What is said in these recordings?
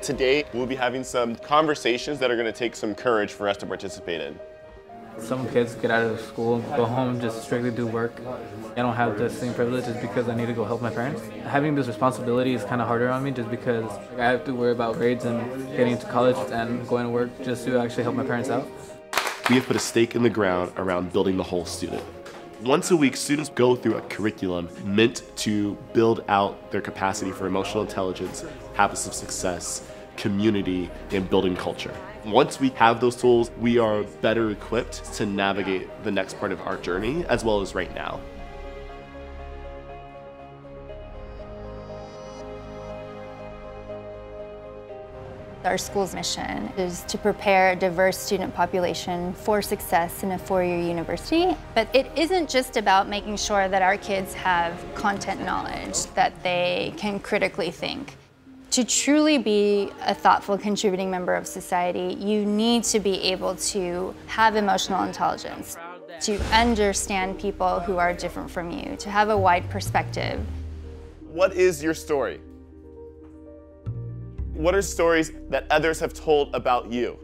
Today, we'll be having some conversations that are going to take some courage for us to participate in. Some kids get out of school, go home, just strictly do work. I don't have the same privileges because I need to go help my parents. Having this responsibility is kind of harder on me just because I have to worry about grades and getting into college and going to work just to actually help my parents out. We have put a stake in the ground around building the whole student. Once a week, students go through a curriculum meant to build out their capacity for emotional intelligence, habits of success, community, and building culture. Once we have those tools, we are better equipped to navigate the next part of our journey, as well as right now. Our school's mission is to prepare a diverse student population for success in a four-year university. But it isn't just about making sure that our kids have content knowledge, that they can critically think. To truly be a thoughtful, contributing member of society, you need to be able to have emotional intelligence, to understand people who are different from you, to have a wide perspective. What is your story? What are stories that others have told about you?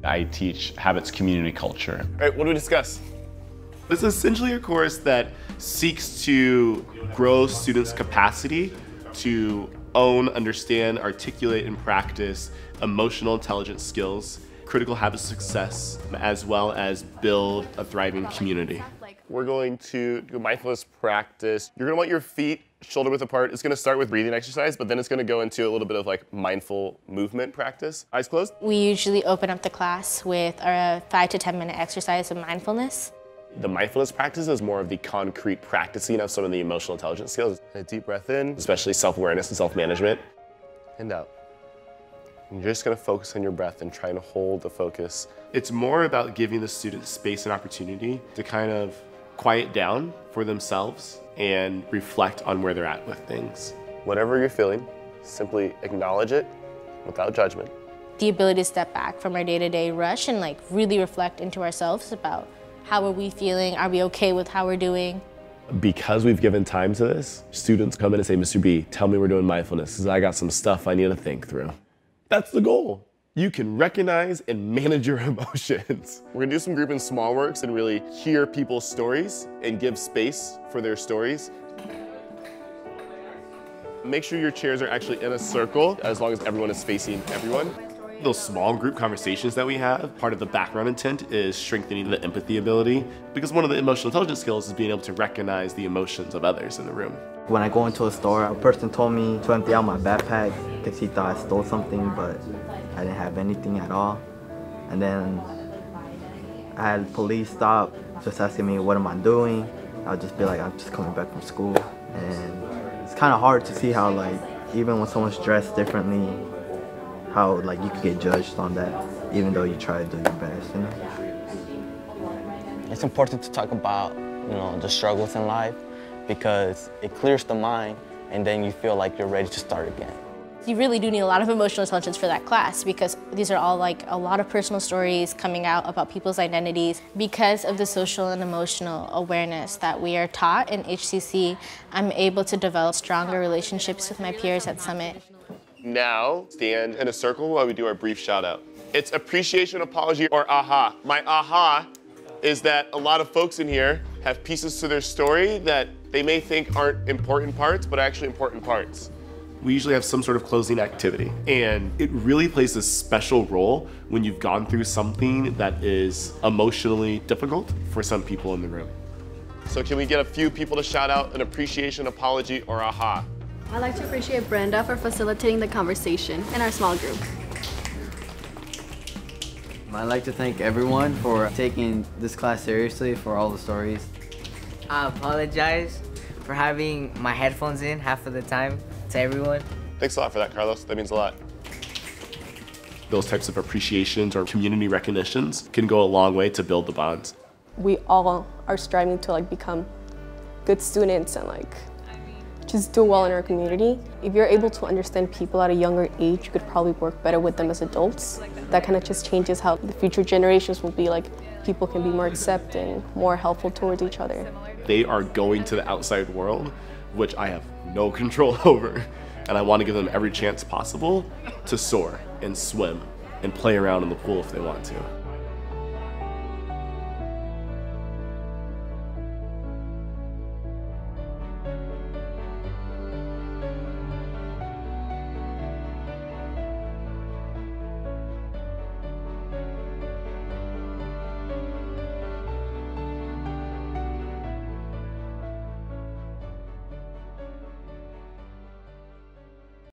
I teach habits, community, culture. All right, what do we discuss? This is essentially a course that seeks to grow students' capacity to own, understand, articulate, and practice emotional intelligence skills, critical habits of success, as well as build a thriving community. We're going to do mindfulness practice. You're gonna want your feet shoulder width apart. It's gonna start with breathing exercise, but then it's gonna go into a little bit of like mindful movement practice. Eyes closed. We usually open up the class with a 5 to 10 minute exercise of mindfulness. The mindfulness practice is more of the concrete practicing of some of the emotional intelligence skills. A deep breath in, especially self-awareness and self-management, and out. And you're just gonna focus on your breath and trying to hold the focus. It's more about giving the students space and opportunity to kind of quiet down for themselves and reflect on where they're at with things. Whatever you're feeling, simply acknowledge it without judgment. The ability to step back from our day-to-day rush and like really reflect into ourselves about how are we feeling? Are we okay with how we're doing? Because we've given time to this, students come in and say, Mr. B, tell me we're doing mindfulness because I got some stuff I need to think through. That's the goal. You can recognize and manage your emotions. We're gonna do some group and small works and really hear people's stories and give space for their stories. Make sure your chairs are actually in a circle as long as everyone is facing everyone. Those small group conversations that we have, part of the background intent is strengthening the empathy ability, because one of the emotional intelligence skills is being able to recognize the emotions of others in the room. When I go into a store, a person told me to empty out my backpack because he thought I stole something, but I didn't have anything at all. And then I had police stop, just asking me, what am I doing? I'll just be like, I'm just coming back from school. And it's kind of hard to see how, like, even when someone's dressed differently, how like you could get judged on that, even though you try to do your best, you know? It's important to talk about, the struggles in life because it clears the mind and then you feel like you're ready to start again. You really do need a lot of emotional intelligence for that class because these are all like a lot of personal stories coming out about people's identities. Because of the social and emotional awareness that we are taught in HCC, I'm able to develop stronger relationships with my peers at Summit. Now, stand in a circle while we do our brief shout out. It's appreciation, apology, or aha. My aha is that a lot of folks in here have pieces to their story that they may think aren't important parts, but are actually important parts. We usually have some sort of closing activity, and it really plays a special role when you've gone through something that is emotionally difficult for some people in the room. So can we get a few people to shout out an appreciation, apology, or aha? I'd like to appreciate Brenda for facilitating the conversation in our small group. I'd like to thank everyone for taking this class seriously, for all the stories. I apologize for having my headphones in half of the time to everyone. Thanks a lot for that, Carlos. That means a lot. Those types of appreciations or community recognitions can go a long way to build the bonds. We all are striving to become good students and just do well in our community. If you're able to understand people at a younger age, you could probably work better with them as adults. That kind of just changes how the future generations will be people can be more accepting, more helpful towards each other. They are going to the outside world, which I have no control over. and I want to give them every chance possible to soar and swim and play around in the pool if they want to.